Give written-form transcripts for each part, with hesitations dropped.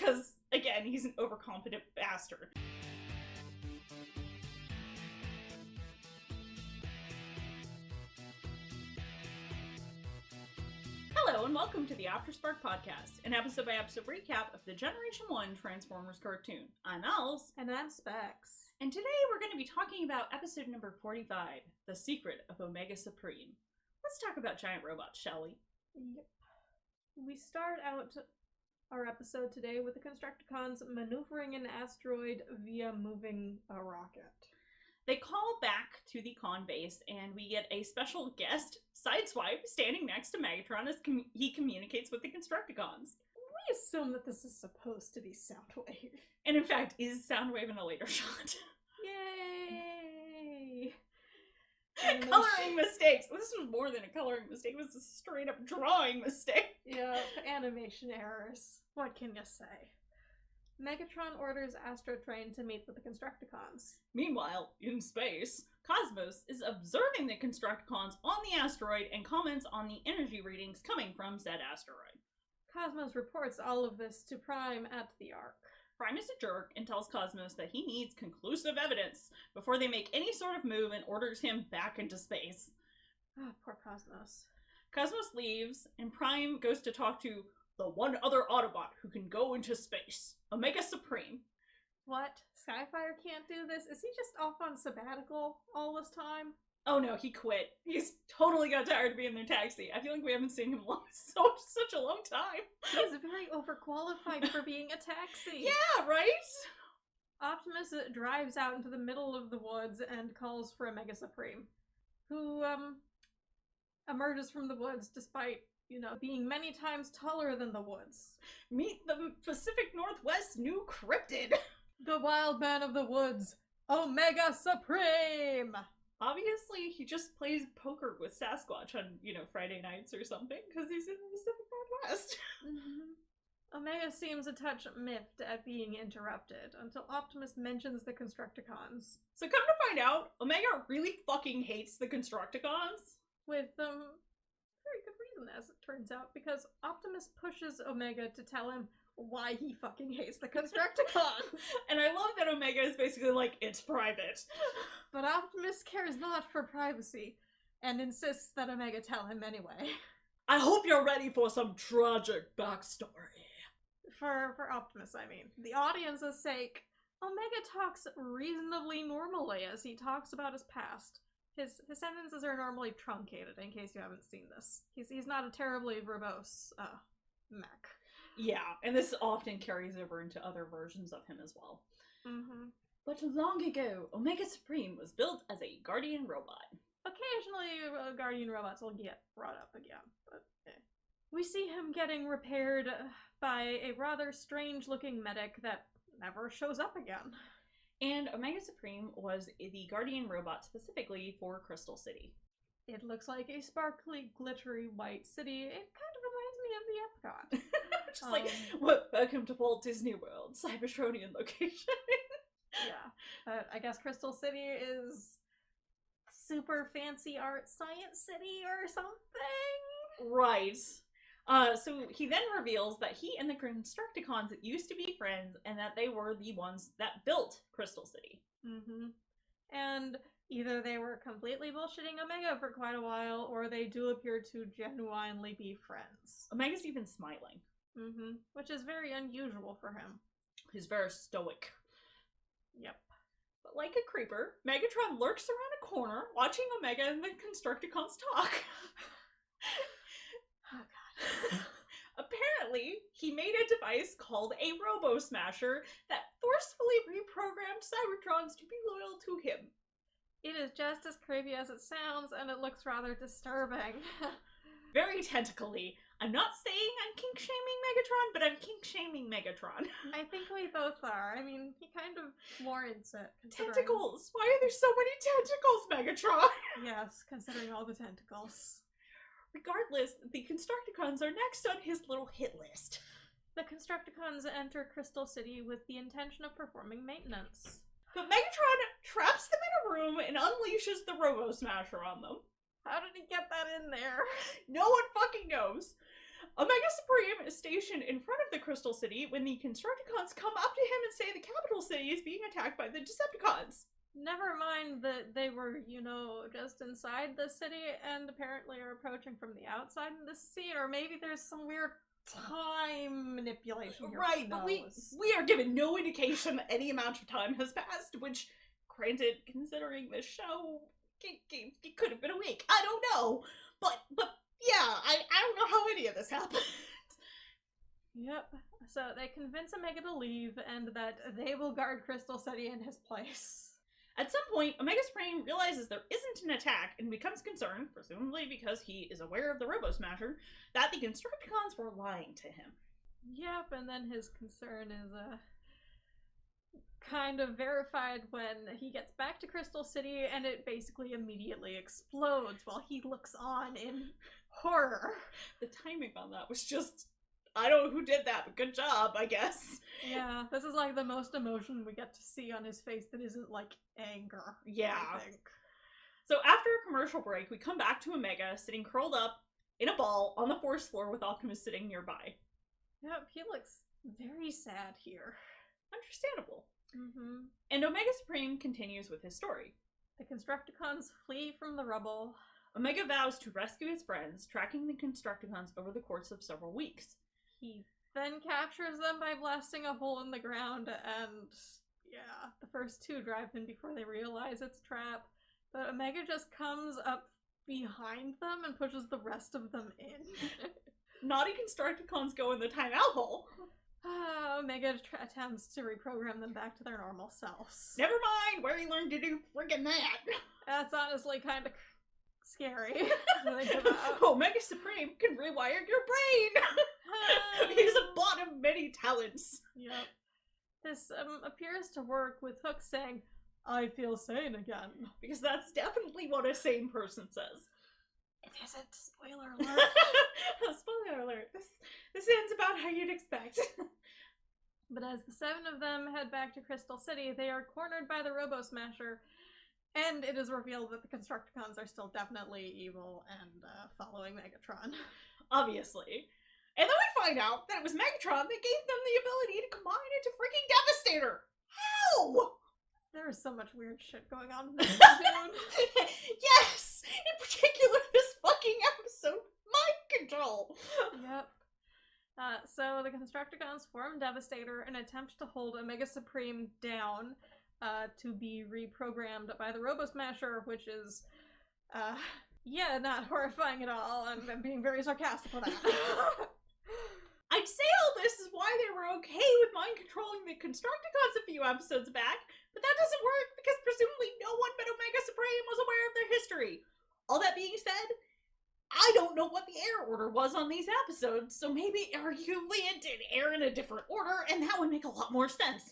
because, again, he's an overconfident bastard. Hello and welcome to the Afterspark podcast, an episode-by-episode recap of the Generation 1 Transformers cartoon. I'm Els. And I'm Specs. And today we're going to be talking about episode number 45, The Secret of Omega Supreme. Let's talk about giant robots, shall we? Yep. We start out our episode today with the Constructicons maneuvering an asteroid via moving a rocket. They call back to the con base, and we get a special guest, Sideswipe, standing next to Megatron as he communicates with the Constructicons. We assume that this is supposed to be Soundwave. And in fact, is Soundwave in a later shot. Yay! Coloring mistakes! This was more than a coloring mistake, it was a straight up drawing mistake. Yeah, animation errors. What can you say? Megatron orders Astro Train to meet with the Constructicons. Meanwhile, in space, Cosmos is observing the Constructicons on the asteroid and comments on the energy readings coming from said asteroid. Cosmos reports all of this to Prime at the Ark. Prime is a jerk and tells Cosmos that he needs conclusive evidence before they make any sort of move and orders him back into space. Ah, poor Cosmos. Cosmos leaves, and Prime goes to talk to the one other Autobot who can go into space, Omega Supreme. What? Skyfire can't do this? Is he just off on sabbatical all this time? Oh no, he quit. He's totally got tired of being in their taxi. I feel like we haven't seen him such a long time. He's very overqualified for being a taxi. Yeah, right? Optimus drives out into the middle of the woods and calls for Omega Supreme, who, emerges from the woods despite, being many times taller than the woods. Meet the Pacific Northwest new cryptid. The wild man of the woods, Omega Supreme! Obviously, he just plays poker with Sasquatch on, Friday nights or something, because he's in the Pacific Northwest. Mm-hmm. Omega seems a touch miffed at being interrupted, until Optimus mentions the Constructicons. So come to find out, Omega really fucking hates the Constructicons. With, very good reason, as it turns out, because Optimus pushes Omega to tell him why he fucking hates the Constructicons. And I love that Omega is basically like, it's private. But Optimus cares not for privacy, and insists that Omega tell him anyway. I hope you're ready for some tragic backstory. For Optimus, I mean. The audience's sake, Omega talks reasonably normally as he talks about his past. His sentences are normally truncated, in case you haven't seen this. He's not a terribly verbose, mech. Yeah, and this often carries over into other versions of him as well. Mm-hmm. But long ago, Omega Supreme was built as a guardian robot. Occasionally, guardian robots will get brought up again, but we see him getting repaired by a rather strange-looking medic that never shows up again. And Omega Supreme was the guardian robot specifically for Crystal City. It looks like a sparkly, glittery white city. It kind of reminds me of the Epcot. Just like, welcome to Walt Disney World, Cybertronian location. Yeah, but I guess Crystal City is super fancy art science city or something? Right. So he then reveals that he and the Constructicons used to be friends and that they were the ones that built Crystal City. Mm-hmm. And either they were completely bullshitting Omega for quite a while, or they do appear to genuinely be friends. Omega's even smiling. Mm-hmm. Which is very unusual for him. He's very stoic. Yep. But like a creeper, Megatron lurks around a corner, watching Omega and the Constructicons talk. Oh god. Apparently, he made a device called a Robo Smasher that forcefully reprogrammed Cybertrons to be loyal to him. It is just as creepy as it sounds, and it looks rather disturbing. Very tentacly. I'm not saying I'm kink-shaming Megatron, but I'm kink-shaming Megatron. I think we both are. I mean, he kind of warrants it. Tentacles! Why are there so many tentacles, Megatron? Yes, considering all the tentacles. Regardless, the Constructicons are next on his little hit list. The Constructicons enter Crystal City with the intention of performing maintenance. But Megatron traps them in a room and unleashes the Robo Smasher on them. How did he get that in there? No one fucking knows. Omega Supreme is stationed in front of the Crystal City when the Constructicons come up to him and say the capital city is being attacked by the Decepticons. Never mind that they were, just inside the city and apparently are approaching from the outside in this scene, or maybe there's some weird time manipulation here. Right, but we are given no indication that any amount of time has passed, which, granted, considering this show, it could have been a week. I don't know. But yeah, I don't know how any of this happened. Yep. So they convince Omega to leave and that they will guard Crystal City in his place. At some point, Omega Supreme realizes there isn't an attack and becomes concerned, presumably because he is aware of the Robo Smasher, that the Constructicons were lying to him. Yep, and then his concern is kind of verified when he gets back to Crystal City and it basically immediately explodes while he looks on in horror. The timing on that was just... I don't know who did that, but good job, I guess. Yeah, this is like the most emotion we get to see on his face that isn't like anger. Yeah. I think. So after a commercial break, we come back to Omega sitting curled up in a ball on the 4th floor with Optimus sitting nearby. Yep, he looks very sad here. Understandable. Mm-hmm. And Omega Supreme continues with his story. The Constructicons flee from the rubble. Omega vows to rescue his friends, tracking the Constructicons over the course of several weeks. He then captures them by blasting a hole in the ground, and yeah, the first two drive in before they realize it's a trap. But Omega just comes up behind them and pushes the rest of them in. Naughty Constructicons go in the timeout hole. Omega attempts to reprogram them back to their normal selves. Never mind where he learned to do friggin' that. That's honestly kind of scary. Omega Supreme can rewire your brain. He's a bot of many talents. Yep. This appears to work with Hook saying, "I feel sane again." Because that's definitely what a sane person says. It isn't. Spoiler alert. Spoiler alert. This ends about how you'd expect. But as the 7 of them head back to Crystal City, they are cornered by the Robo Smasher, and it is revealed that the Constructicons are still definitely evil and following Megatron. Obviously. And then we find out that it was Megatron that gave them the ability to combine into freaking Devastator! How?! There is so much weird shit going on in this episode. Yes! In particular, this fucking episode. Mind control! Yep. So the Constructicons form Devastator and attempt to hold Omega Supreme down to be reprogrammed by the Robo Smasher, which is, not horrifying at all. I'm being very sarcastic with that. I'd say all this is why they were okay with mind controlling the Constructicons a few episodes back, but that doesn't work because presumably no one but Omega Supreme was aware of their history. All that being said, I don't know what the air order was on these episodes, so maybe arguably it did air in a different order, and that would make a lot more sense.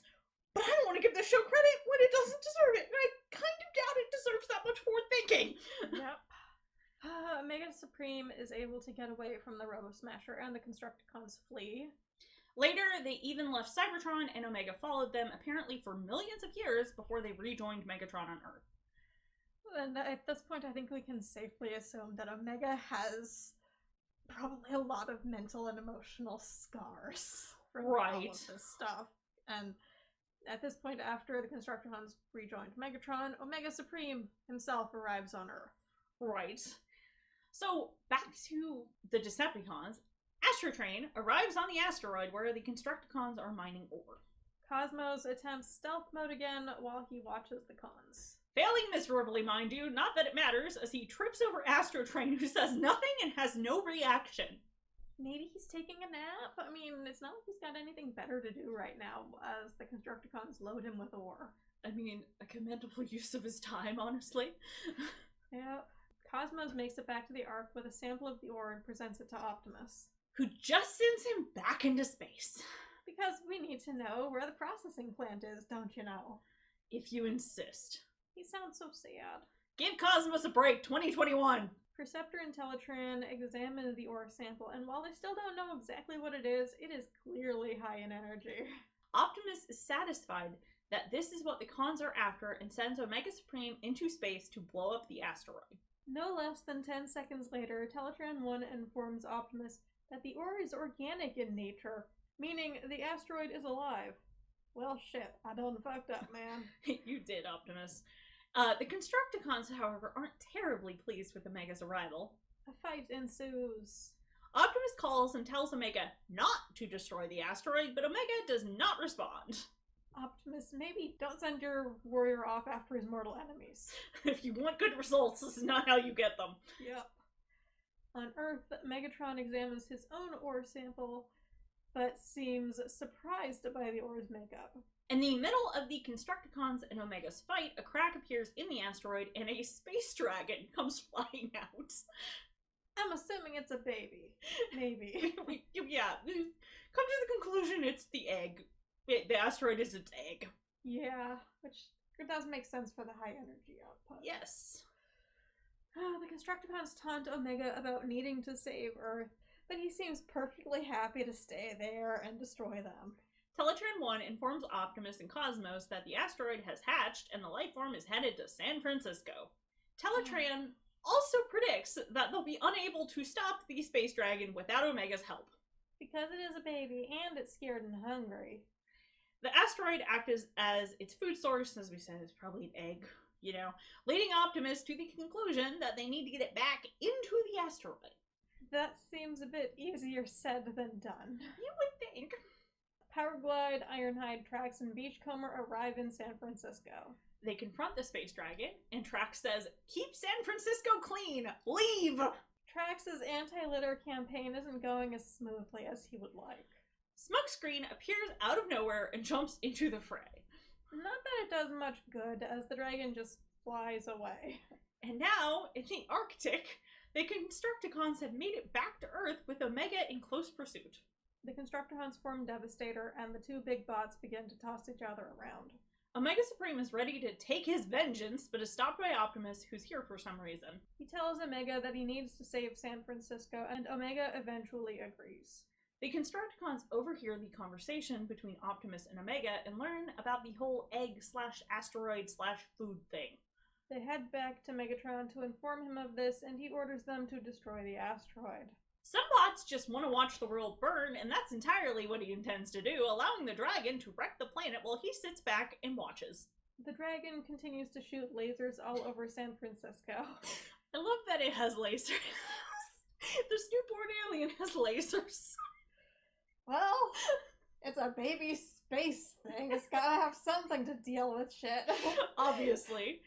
But I don't want to give this show credit when it doesn't deserve it, and I kind of doubt it deserves that much forward thinking. Yep. Omega Supreme is able to get away from the Robo Smasher, and the Constructicons flee. Later, they even left Cybertron, and Omega followed them, apparently for millions of years, before they rejoined Megatron on Earth. And at this point, I think we can safely assume that Omega has probably a lot of mental and emotional scars from all of this stuff. And at this point, after the Constructicons rejoined Megatron, Omega Supreme himself arrives on Earth. Right. So, back to the Decepticons. Astrotrain arrives on the asteroid where the Constructicons are mining ore. Cosmos attempts stealth mode again while he watches the cons. Failing miserably, mind you, not that it matters, as he trips over Astrotrain, who says nothing and has no reaction. Maybe he's taking a nap? I mean, it's not like he's got anything better to do right now, as the Constructicons load him with ore. I mean, a commendable use of his time, honestly. Yeah. Cosmos makes it back to the Ark with a sample of the ore and presents it to Optimus, who just sends him back into space. Because we need to know where the processing plant is, don't you know? If you insist. He sounds so sad. Give Cosmos a break, 2021! Perceptor and Teletran examine the ore sample, and while they still don't know exactly what it is clearly high in energy. Optimus is satisfied that this is what the cons are after and sends Omega Supreme into space to blow up the asteroid. No less than 10 seconds later, Teletran 1 informs Optimus that the ore is organic in nature, meaning the asteroid is alive. Well, shit, I done fucked up, man. You did, Optimus. The Constructicons, however, aren't terribly pleased with Omega's arrival. A fight ensues. Optimus calls and tells Omega not to destroy the asteroid, but Omega does not respond. Optimus, maybe don't send your warrior off after his mortal enemies. If you want good results, this is not how you get them. Yep. On Earth, Megatron examines his own ore sample, but seems surprised by the ore's makeup. In the middle of the Constructicons and Omega's fight, a crack appears in the asteroid and a space dragon comes flying out. I'm assuming it's a baby. Maybe. Yeah, come to the conclusion it's the egg. The asteroid is its egg. Yeah, which does make sense for the high energy output. Yes. The Constructicons taunt Omega about needing to save Earth, but he seems perfectly happy to stay there and destroy them. Teletran 1 informs Optimus and Cosmos that the asteroid has hatched and the life form is headed to San Francisco. Teletran also predicts that they'll be unable to stop the space dragon without Omega's help. Because it is a baby and it's scared and hungry. The asteroid acts as its food source, as we said, it's probably an egg, leading Optimus to the conclusion that they need to get it back into the asteroid. That seems a bit easier said than done. You would think. Powerglide, Ironhide, Trax, and Beachcomber arrive in San Francisco. They confront the space dragon, and Trax says, "Keep San Francisco clean! Leave!" Trax's anti-litter campaign isn't going as smoothly as he would like. Smokescreen appears out of nowhere and jumps into the fray. Not that it does much good, as the dragon just flies away. And now, in the Arctic, the Constructicons have made it back to Earth with Omega in close pursuit. The Constructicons form Devastator, and the two big bots begin to toss each other around. Omega Supreme is ready to take his vengeance, but is stopped by Optimus, who's here for some reason. He tells Omega that he needs to save San Francisco, and Omega eventually agrees. The Constructicons overhear the conversation between Optimus and Omega and learn about the whole egg/asteroid/food thing. They head back to Megatron to inform him of this, and he orders them to destroy the asteroid. Some bots just want to watch the world burn, and that's entirely what he intends to do, allowing the dragon to wreck the planet while he sits back and watches. The dragon continues to shoot lasers all over San Francisco. I love that it has lasers. This newborn alien has lasers. Well, it's a baby space thing. It's gotta have something to deal with shit. Obviously.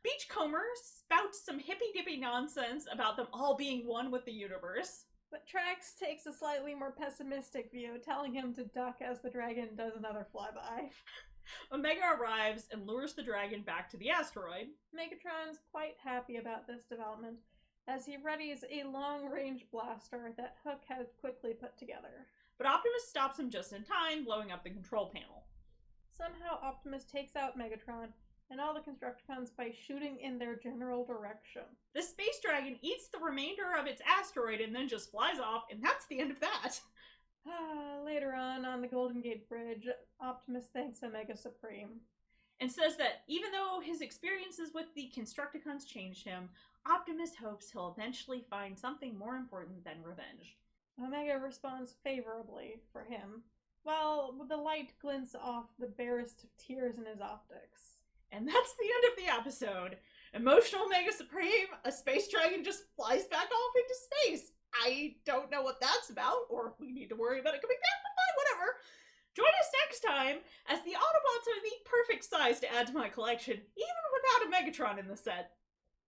Beachcomber spouts some hippy-dippy nonsense about them all being one with the universe. But Trax takes a slightly more pessimistic view, telling him to duck as the dragon does another flyby. Omega arrives and lures the dragon back to the asteroid. Megatron's quite happy about this development, as he readies a long-range blaster that Hook has quickly put together. But Optimus stops him just in time, blowing up the control panel. Somehow Optimus takes out Megatron and all the Constructicons by shooting in their general direction. The space dragon eats the remainder of its asteroid and then just flies off, and that's the end of that. Later on the Golden Gate Bridge, Optimus thanks Omega Supreme. And says that even though his experiences with the Constructicons changed him, Optimus hopes he'll eventually find something more important than revenge. Omega responds favorably for him, while the light glints off the barest of tears in his optics. And that's the end of the episode. Emotional Omega Supreme, a space dragon just flies back off into space. I don't know what that's about, or if we need to worry about it coming back, but fine, whatever. Join us next time, as the Autobots are the perfect size to add to my collection, even without a Megatron in the set.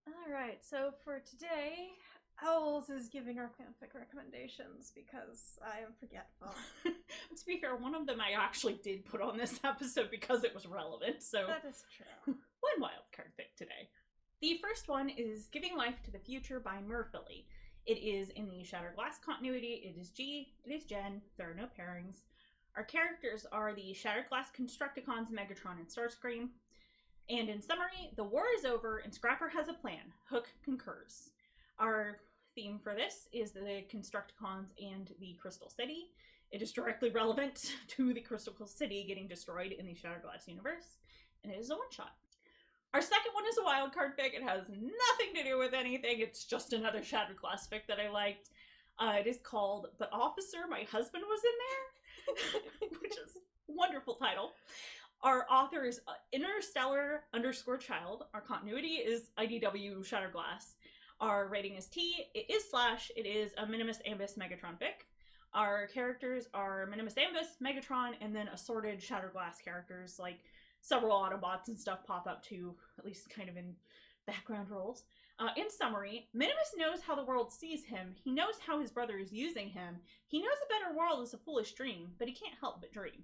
Alright, so for today, Owls is giving our fanfic recommendations because I am forgetful. To be fair, one of them I actually did put on this episode because it was relevant, so... That is true. One wildcard pick today. The first one is Giving Life to the Future by Murphily. It is in the Shattered Glass continuity. It is G, it is Jen, there are no pairings. Our characters are the Shattered Glass Constructicons, Megatron, and Starscream. And in summary, the war is over and Scrapper has a plan. Hook concurs. Our theme for this is the Constructicons and the Crystal City. It is directly relevant to the Crystal City getting destroyed in the Shattered Glass universe, and it is a one-shot. Our second one is a wildcard fic. It has nothing to do with anything. It's just another Shattered Glass fic that I liked. It is called "But Officer, My Husband Was in There," which is a wonderful title. Our author is Interstellar_Child. Our continuity is IDW Shatterglass. Our rating is T. It is / It is a Minimus Ambus Megatron fic. Our characters are Minimus Ambus, Megatron, and then assorted Shatterglass characters, like several Autobots and stuff pop up too, at least kind of in background roles. In summary, Minimus knows how the world sees him, he knows how his brother is using him, he knows a better world is a foolish dream, but he can't help but dream.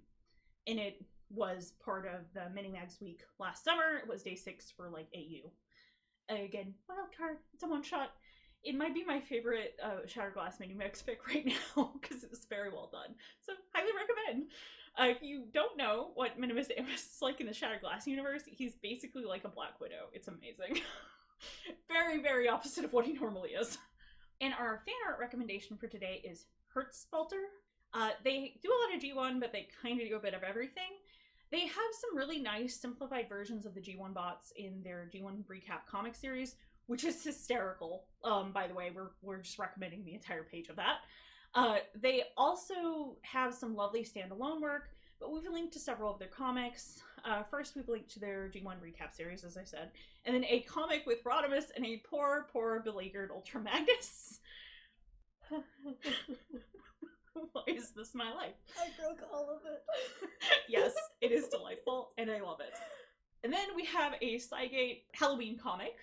And it was part of the Minimags week last summer. It was day 6 for like AU. Again, wildcard, it's a one-shot. It might be my favorite Shatterglass Minimags fic right now, because it was very well done. So, highly recommend. If you don't know what Minimus Ambus is like in the Shatterglass universe, he's basically like a Black Widow. It's amazing. Very, very opposite of what he normally is. And our fan art recommendation for today is Hertzspalter. They do a lot of G1, but they kind of do a bit of everything. They have some really nice simplified versions of the G1 bots in their G1 recap comic series, which is hysterical. By the way, we're just recommending the entire page of that. They also have some lovely standalone work, but we've linked to several of their comics. First, we've linked to their G1 recap series, as I said, and then a comic with Rodimus and a poor, beleaguered Ultra Magnus. Why is this my life? I broke all of it. Yes, it is delightful, and I love it. And then we have a Cygate Halloween comic.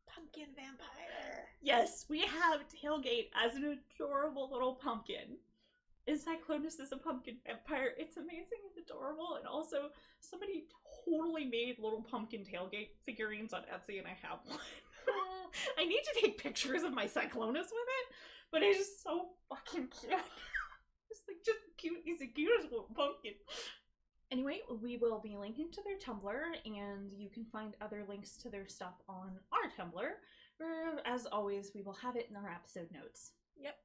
Pumpkin vampire. Yes, we have Tailgate as an adorable little pumpkin. And Cyclonus is a pumpkin vampire. It's amazing and adorable, and also somebody totally made little pumpkin Tailgate figurines on Etsy, and I have one. I need to take pictures of my Cyclonus with it, but it is so fucking cute. It's like just cute. He's the cutest little pumpkin. Anyway, we will be linking to their Tumblr, and you can find other links to their stuff on our Tumblr, where, as always, we will have it in our episode notes. Yep.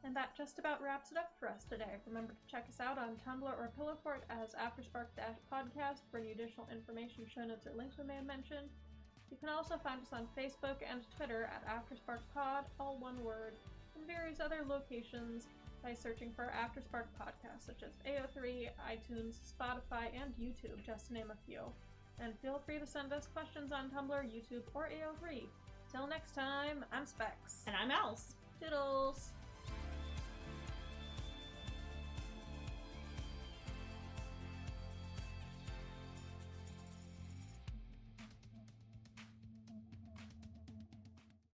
And that just about wraps it up for us today. Remember to check us out on Tumblr or Pillowfort as Afterspark-podcast for any additional information, show notes, or links we may have mentioned. You can also find us on Facebook and Twitter at AftersparkPod, all one word, and various other locations by searching for Afterspark podcasts such as AO3, iTunes, Spotify, and YouTube, just to name a few. And feel free to send us questions on Tumblr, YouTube, or AO3. Till next time, I'm Specs. And I'm Alice. Toodles!